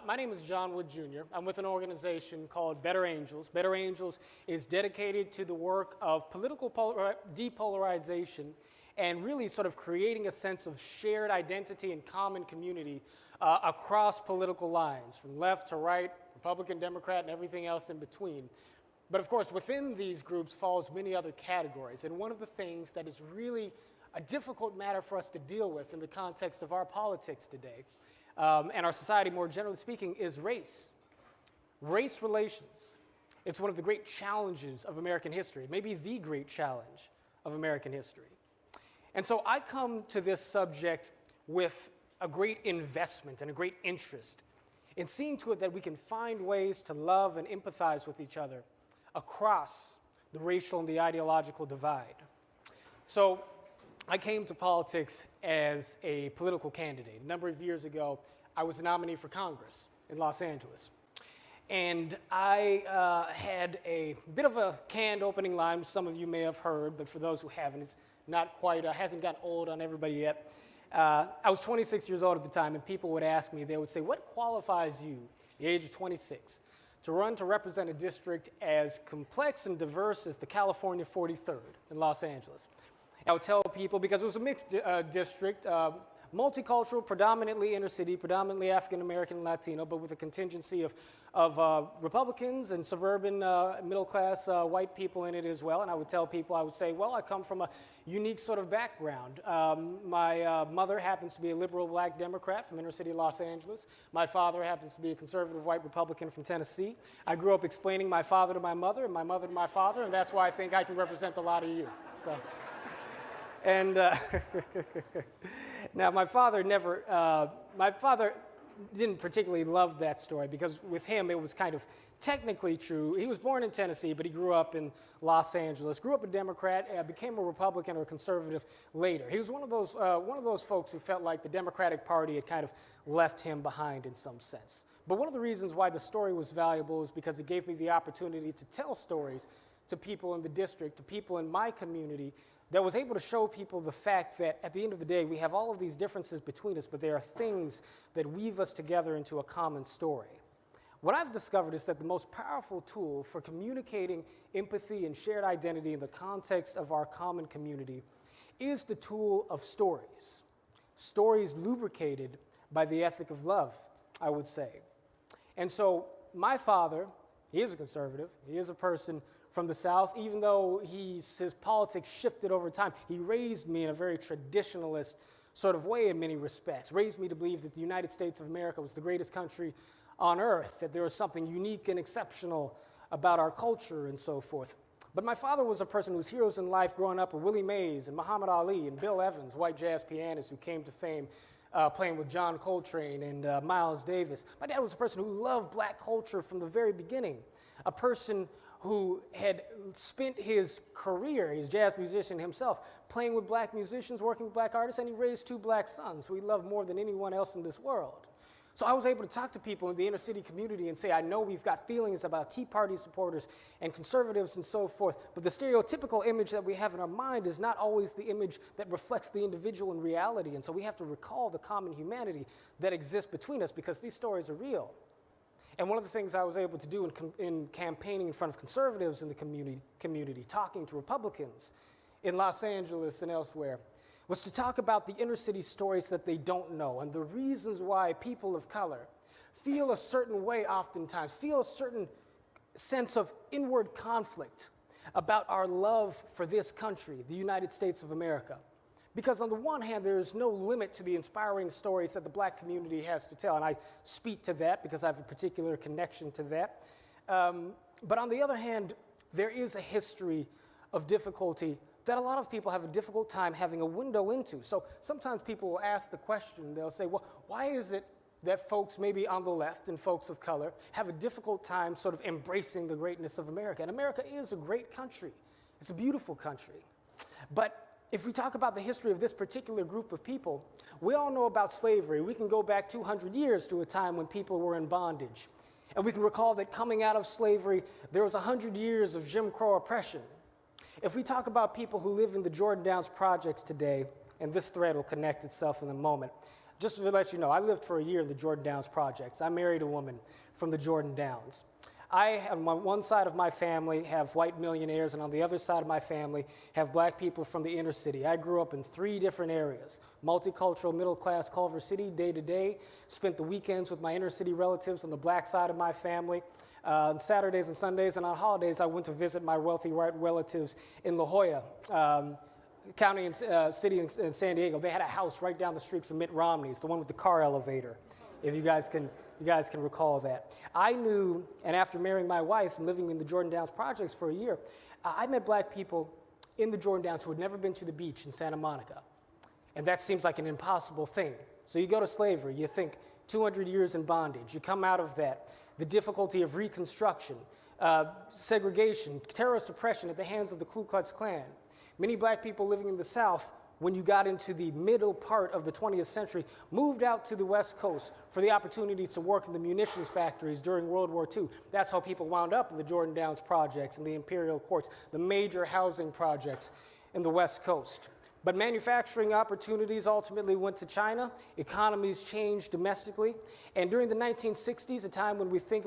My name is John Wood Jr. I'm with an organization called Better Angels. Better Angels is dedicated to the work of political depolarization and really sort of creating a sense of shared identity and common community across political lines, from left to right, Republican, Democrat, and everything else in between. But of course, within these groups falls many other categories. And one of the things that is really a difficult matter for us to deal with in the context of our politics today, and our society more generally speaking, is race. Race relations. It's one of the great challenges of American history, maybe the great challenge of American history. And so I come to this subject with a great investment and a great interest in seeing to it that we can find ways to love and empathize with each other across the racial and the ideological divide. So I came to politics as a political candidate. A number of years ago, I was a nominee for Congress in Los Angeles. And I had a bit of a canned opening line, which some of you may have heard, but for those who haven't, it's not quite, hasn't gotten old on everybody yet. I was 26 years old at the time, and people would ask me, they would say, what qualifies you, the age of 26, to run to represent a district as complex and diverse as the California 43rd in Los Angeles? I would tell people, because it was a mixed district, multicultural, predominantly inner city, predominantly African-American and Latino, but with a contingency of Republicans and suburban middle-class white people in it as well. And I would tell people, I would say, well, I come from a unique sort of background. My mother happens to be a liberal black Democrat from inner city Los Angeles. My father happens to be a conservative white Republican from Tennessee. I grew up explaining my father to my mother and my mother to my father, and that's why I think I can represent a lot of you. So. And now my father didn't particularly love that story, because with him it was kind of technically true. He was born in Tennessee, but he grew up in Los Angeles, grew up a Democrat, became a Republican or conservative later. He was one of those folks who felt like the Democratic Party had kind of left him behind in some sense. But one of the reasons why the story was valuable is because it gave me the opportunity to tell stories to people in the district, to people in my community, that was able to show people the fact that at the end of the day, we have all of these differences between us, but there are things that weave us together into a common story. What I've discovered is that the most powerful tool for communicating empathy and shared identity in the context of our common community is the tool of stories. Stories lubricated by the ethic of love, I would say. And so my father, he is a conservative, he is a person from the South. Even though his politics shifted over time, he raised me in a very traditionalist sort of way in many respects, raised me to believe that the United States of America was the greatest country on earth, that there was something unique and exceptional about our culture and so forth. But my father was a person whose heroes in life growing up were Willie Mays and Muhammad Ali and Bill Evans, white jazz pianists who came to fame playing with John Coltrane and Miles Davis. My dad was a person who loved black culture from the very beginning, a person who had spent his career, he's a jazz musician himself, playing with black musicians, working with black artists, and he raised 2 black sons who he loved more than anyone else in this world. So I was able to talk to people in the inner city community and say, I know we've got feelings about Tea Party supporters and conservatives and so forth, but the stereotypical image that we have in our mind is not always the image that reflects the individual in reality. And so we have to recall the common humanity that exists between us, because these stories are real. And one of the things I was able to do in campaigning in front of conservatives in the community, talking to Republicans in Los Angeles and elsewhere, was to talk about the inner city stories that they don't know and the reasons why people of color feel a certain way oftentimes, feel a certain sense of inward conflict about our love for this country, the United States of America. Because on the one hand, there is no limit to the inspiring stories that the black community has to tell, and I speak to that because I have a particular connection to that. But on the other hand, there is a history of difficulty that a lot of people have a difficult time having a window into. So sometimes people will ask the question, they'll say, well, why is it that folks maybe on the left and folks of color have a difficult time sort of embracing the greatness of America? And America is a great country. It's a beautiful country. But if we talk about the history of this particular group of people, we all know about slavery. We can go back 200 years to a time when people were in bondage. And we can recall that coming out of slavery, there was 100 years of Jim Crow oppression. If we talk about people who live in the Jordan Downs projects today, and this thread will connect itself in a moment, just to let you know, I lived for a year in the Jordan Downs projects. I married a woman from the Jordan Downs. I, on one side of my family, have white millionaires, and on the other side of my family, have black people from the inner city. I grew up in 3 different areas: multicultural, middle-class Culver City, day-to-day. Spent the weekends with my inner-city relatives on the black side of my family. On Saturdays and Sundays, and on holidays, I went to visit my wealthy white relatives in La Jolla County and city in San Diego. They had a house right down the street from Mitt Romney's, the one with the car elevator, if you guys can recall that. I knew, and after marrying my wife and living in the Jordan Downs projects for a year, I met black people in the Jordan Downs who had never been to the beach in Santa Monica. And that seems like an impossible thing. So you go to slavery, you think 200 years in bondage, you come out of that, the difficulty of Reconstruction, segregation, terrorist oppression at the hands of the Ku Klux Klan. Many black people living in the South, when you got into the middle part of the 20th century, moved out to the West Coast for the opportunities to work in the munitions factories during World War II. That's how people wound up in the Jordan Downs projects and the Imperial Courts, the major housing projects in the West Coast. But manufacturing opportunities ultimately went to China. Economies changed domestically. And during the 1960s, a time when we think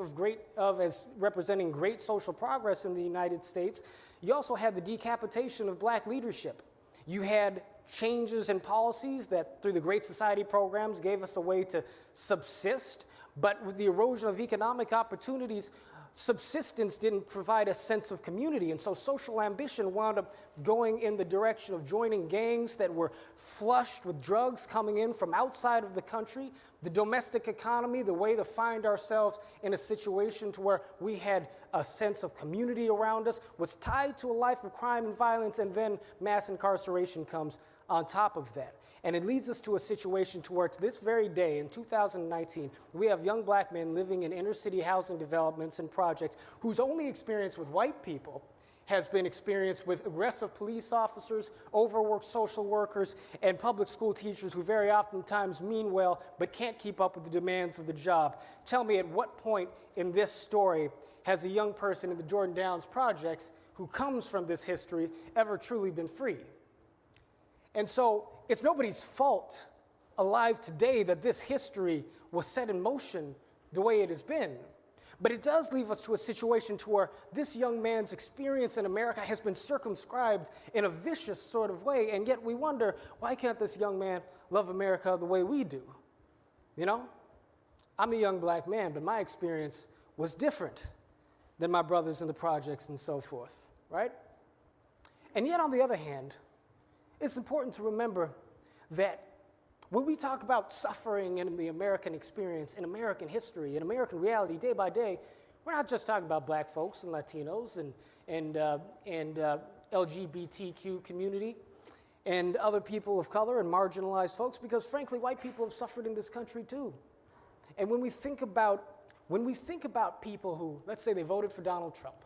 of as representing great social progress in the United States, you also had the decapitation of black leadership. You had changes in policies that, through the Great Society programs, gave us a way to subsist. But with the erosion of economic opportunities, subsistence didn't provide a sense of community. And so social ambition wound up going in the direction of joining gangs that were flushed with drugs coming in from outside of the country. The domestic economy, the way to find ourselves in a situation to where we had a sense of community around us, was tied to a life of crime and violence, and then mass incarceration comes on top of that. And it leads us to a situation to where, to this very day, in 2019, we have young black men living in inner city housing developments and projects whose only experience with white people has been experience with aggressive police officers, overworked social workers, and public school teachers who very oftentimes mean well but can't keep up with the demands of the job. Tell me, at what point in this story has a young person in the Jordan Downs projects who comes from this history ever truly been free? And so it's nobody's fault alive today that this history was set in motion the way it has been. But it does leave us to a situation to where this young man's experience in America has been circumscribed in a vicious sort of way, and yet we wonder, why can't this young man love America the way we do? You know? I'm a young black man, but my experience was different than my brothers in the projects and so forth, right? And yet, on the other hand, it's important to remember that when we talk about suffering in the American experience, in American history, in American reality, day by day, we're not just talking about black folks and Latinos and LGBTQ community and other people of color and marginalized folks, because frankly, white people have suffered in this country too. And when we think about people who, let's say they voted for Donald Trump,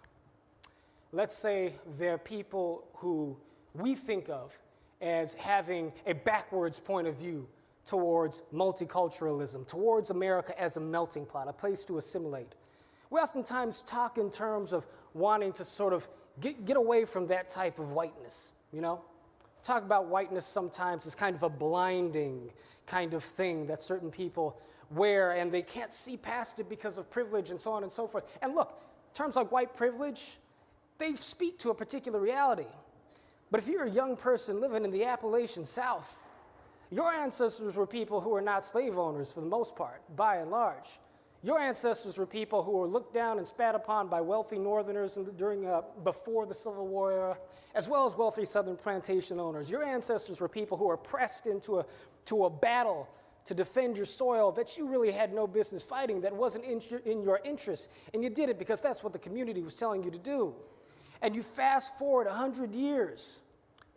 let's say they're people who we think of as having a backwards point of view towards multiculturalism, towards America as a melting pot, a place to assimilate. We oftentimes talk in terms of wanting to sort of get away from that type of whiteness, you know? Talk about whiteness sometimes as kind of a blinding kind of thing that certain people wear, and they can't see past it because of privilege and so on and so forth. And look, terms like white privilege, they speak to a particular reality. But if you're a young person living in the Appalachian South, your ancestors were people who were not slave owners for the most part, by and large. Your ancestors were people who were looked down and spat upon by wealthy Northerners before the Civil War era, as well as wealthy Southern plantation owners. Your ancestors were people who were pressed into a battle to defend your soil that you really had no business fighting, that wasn't in your interest, and you did it because that's what the community was telling you to do. And you fast forward 100 years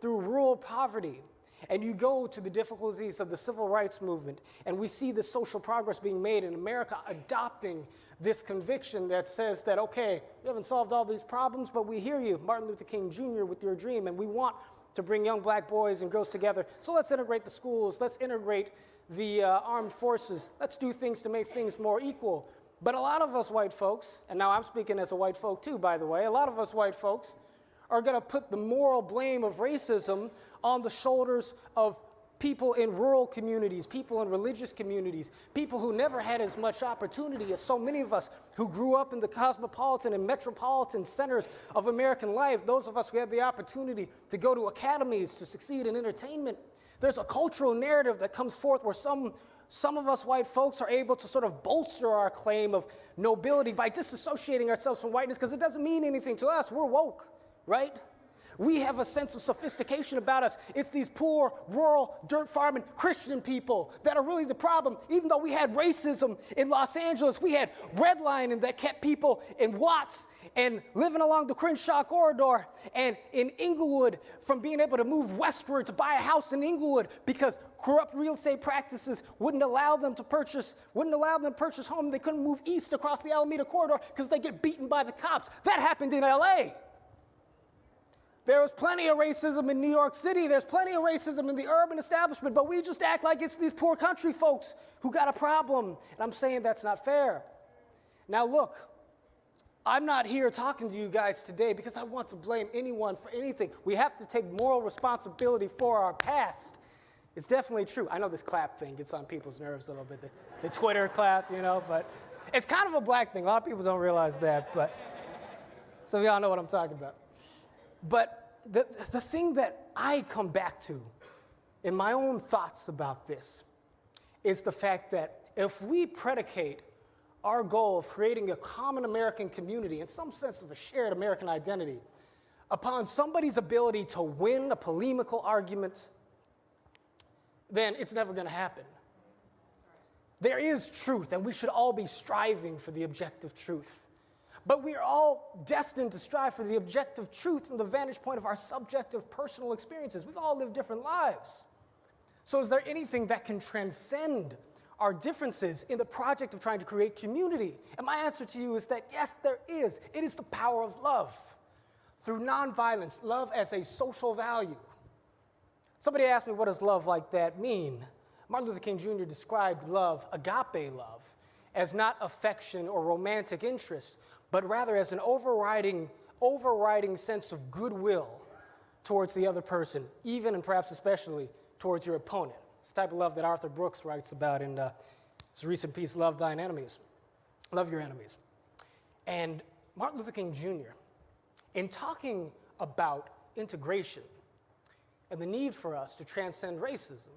through rural poverty, and you go to the difficulties of the civil rights movement, and we see the social progress being made in America adopting this conviction that says that, okay, you haven't solved all these problems, but we hear you, Martin Luther King Jr., with your dream, and we want to bring young black boys and girls together. So let's integrate the schools, let's integrate the armed forces, let's do things to make things more equal. But a lot of us white folks, and now I'm speaking as a white folk too, by the way, a lot of us white folks are going to put the moral blame of racism on the shoulders of people in rural communities, people in religious communities, people who never had as much opportunity as so many of us who grew up in the cosmopolitan and metropolitan centers of American life, those of us who had the opportunity to go to academies to succeed in entertainment. There's a cultural narrative that comes forth where some of us white folks are able to sort of bolster our claim of nobility by disassociating ourselves from whiteness because it doesn't mean anything to us. We're woke, right? We have a sense of sophistication about us. It's these poor, rural, dirt farming Christian people that are really the problem. Even though we had racism in Los Angeles, we had redlining that kept people in Watts and living along the Crenshaw corridor and in Inglewood from being able to move westward to buy a house in Inglewood because corrupt real estate practices wouldn't allow them to purchase home. They couldn't move east across the Alameda corridor because they get beaten by the cops. That happened in LA. There was plenty of racism in New York City. There's plenty of racism in the urban establishment, but we just act like it's these poor country folks who got a problem. And I'm saying that's not fair. Now look, I'm not here talking to you guys today because I want to blame anyone for anything. We have to take moral responsibility for our past. It's definitely true. I know this clap thing gets on people's nerves a little bit, the Twitter clap, but it's kind of a black thing. A lot of people don't realize that, but so y'all know what I'm talking about. But the thing that I come back to in my own thoughts about this is the fact that if we predicate our goal of creating a common American community in some sense of a shared American identity upon somebody's ability to win a polemical argument, then it's never going to happen. There is truth, and we should all be striving for the objective truth. But we are all destined to strive for the objective truth from the vantage point of our subjective personal experiences. We've all lived different lives. So is there anything that can transcend our differences in the project of trying to create community? And my answer to you is that yes, there is. It is the power of love. Through nonviolence, love as a social value. Somebody asked me, what does love like that mean? Martin Luther King Jr. described love, agape love, as not affection or romantic interest, but rather as an overriding sense of goodwill towards the other person, even and perhaps especially towards your opponent. It's the type of love that Arthur Brooks writes about in his recent piece, Love Thine Enemies. Love Your Enemies. And Martin Luther King Jr., in talking about integration and the need for us to transcend racism,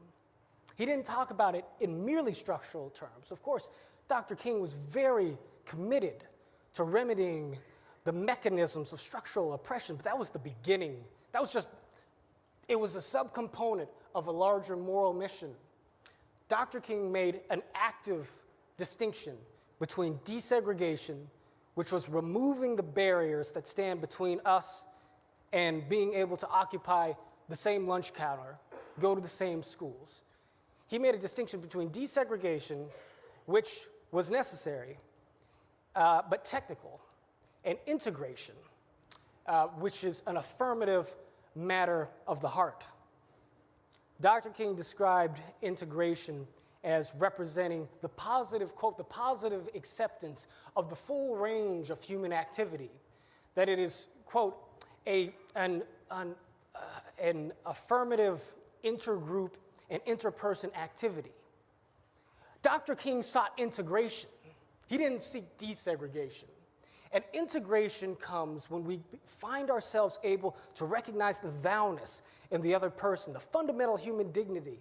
he didn't talk about it in merely structural terms. Of course, Dr. King was very committed to remedying the mechanisms of structural oppression, but that was the beginning. It was a subcomponent of a larger moral mission. Dr. King made an active distinction between desegregation, which was removing the barriers that stand between us and being able to occupy the same lunch counter, go to the same schools. He made a distinction between desegregation, which was necessary, but technical, and integration, which is an affirmative matter of the heart. Dr. King described integration as representing the positive, quote, the positive acceptance of the full range of human activity, that it is, quote, an affirmative intergroup and interperson activity. Dr. King sought integration. He didn't seek desegregation. And integration comes when we find ourselves able to recognize the thou-ness in the other person, the fundamental human dignity,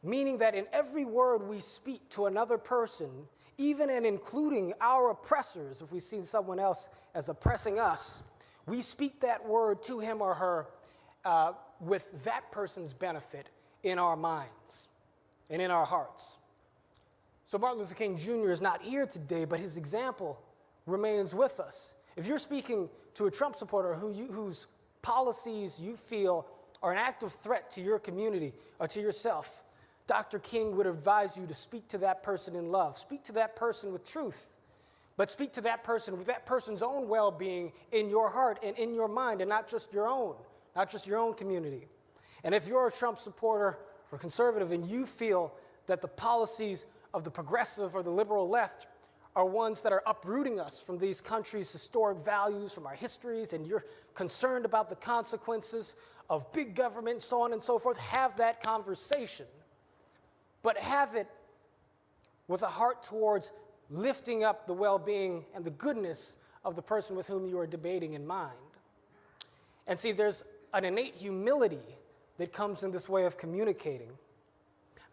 meaning that in every word we speak to another person, even and including our oppressors, if we see someone else as oppressing us, we speak that word to him or her with that person's benefit in our minds and in our hearts. So Martin Luther King Jr. is not here today, but his example remains with us. If you're speaking to a Trump supporter whose policies you feel are an active threat to your community or to yourself, Dr. King would advise you to speak to that person in love. Speak to that person with truth, but speak to that person with that person's own well-being in your heart and in your mind, and not just your own community. And if you're a Trump supporter or conservative and you feel that the policies of the progressive or the liberal left are ones that are uprooting us from these countries' historic values, from our histories, and you're concerned about the consequences of big government, so on and so forth. Have that conversation, but have it with a heart towards lifting up the well-being and the goodness of the person with whom you are debating in mind. And see, there's an innate humility that comes in this way of communicating,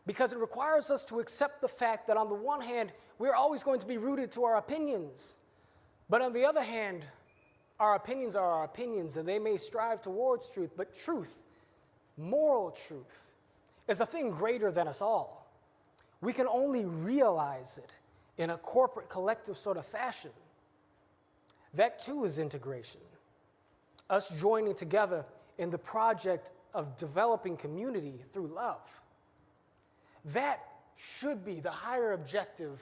because it requires us to accept the fact that on the one hand, we're always going to be rooted to our opinions, but on the other hand, our opinions are our opinions, and they may strive towards truth, but truth, moral truth, is a thing greater than us all. We can only realize it in a corporate, collective sort of fashion. That too is integration. Us joining together in the project of developing community through love. That should be the higher objective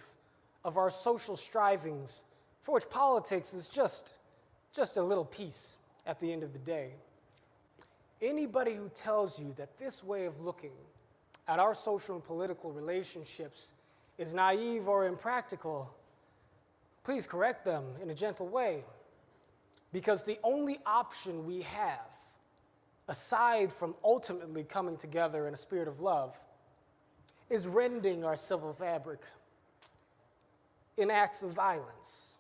of our social strivings, for which politics is just a little piece at the end of the day. Anybody who tells you that this way of looking at our social and political relationships is naive or impractical, please correct them in a gentle way, because the only option we have, aside from ultimately coming together in a spirit of love, is rending our civil fabric in acts of violence.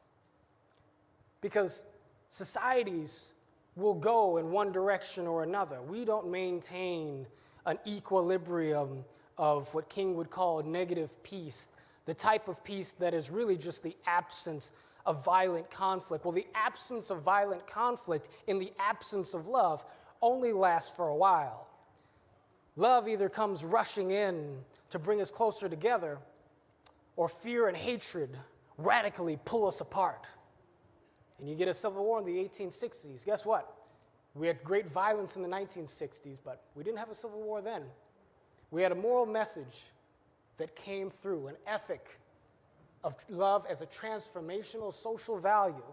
Because societies will go in one direction or another. We don't maintain an equilibrium of what King would call negative peace, the type of peace that is really just the absence of violent conflict. Well, the absence of violent conflict in the absence of love only lasts for a while. Love either comes rushing in to bring us closer together, or fear and hatred radically pull us apart. And you get a civil war in the 1860s. Guess what? We had great violence in the 1960s, but we didn't have a civil war then. We had a moral message that came through, an ethic of love as a transformational social value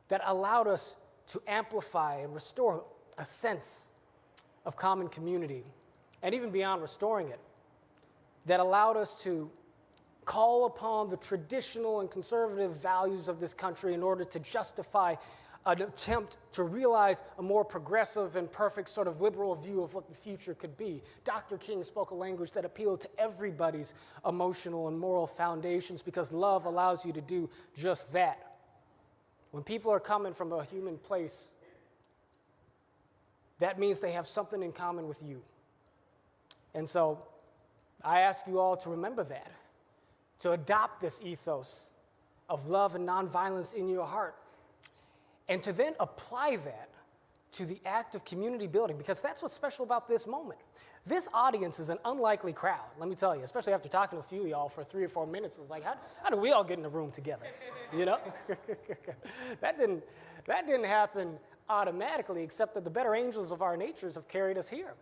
that allowed us to amplify and restore a sense of common community, and even beyond restoring it, that allowed us to call upon the traditional and conservative values of this country in order to justify an attempt to realize a more progressive and perfect sort of liberal view of what the future could be. Dr. King spoke a language that appealed to everybody's emotional and moral foundations, because love allows you to do just that. When people are coming from a human place, that means they have something in common with you. And so I ask you all to remember that, to adopt this ethos of love and nonviolence in your heart, and to then apply that to the act of community building, because that's what's special about this moment. This audience is an unlikely crowd, let me tell you, especially after talking to a few of y'all for 3 or 4 minutes. It's like, how do we all get in a room together, you know? That didn't happen automatically, except that the better angels of our natures have carried us here.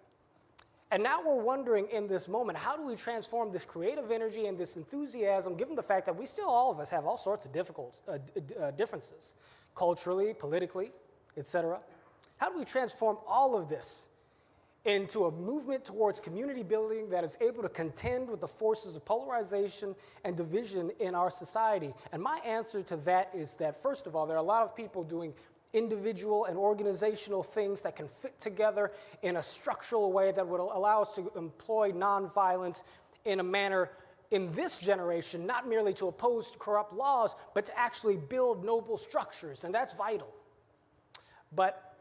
And now we're wondering in this moment, how do we transform this creative energy and this enthusiasm, given the fact that we still, all of us, have all sorts of differences, culturally, politically, etc. How do we transform all of this into a movement towards community building that is able to contend with the forces of polarization and division in our society? And my answer to that is that, first of all, there are a lot of people doing individual and organizational things that can fit together in a structural way that would allow us to employ nonviolence in a manner in this generation, not merely to oppose corrupt laws, but to actually build noble structures, and that's vital. But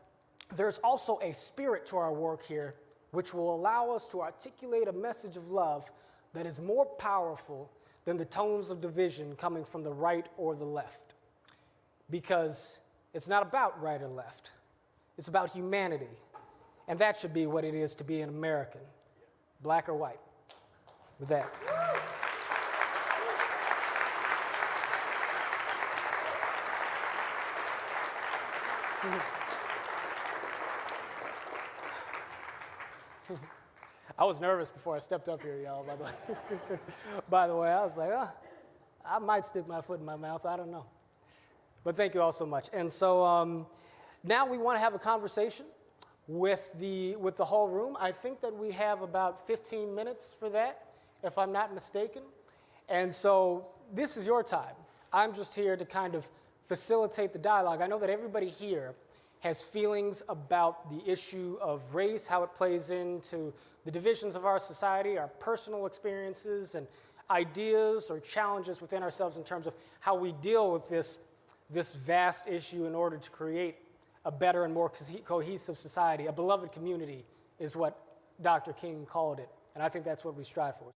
there's also a spirit to our work here which will allow us to articulate a message of love that is more powerful than the tones of division coming from the right or the left. Because it's not about right or left. It's about humanity. And that should be what it is to be an American, black or white. With that. I was nervous before I stepped up here, y'all, by the way. By the way, I was like, I might stick my foot in my mouth, I don't know. But thank you all so much. And so now we want to have a conversation with the whole room. I think that we have about 15 minutes for that, if I'm not mistaken. And so this is your time. I'm just here to kind of facilitate the dialogue. I know that everybody here has feelings about the issue of race, how it plays into the divisions of our society, our personal experiences and ideas or challenges within ourselves in terms of how we deal with this vast issue in order to create a better and more cohesive society. A beloved community is what Dr. King called it, and I think that's what we strive for.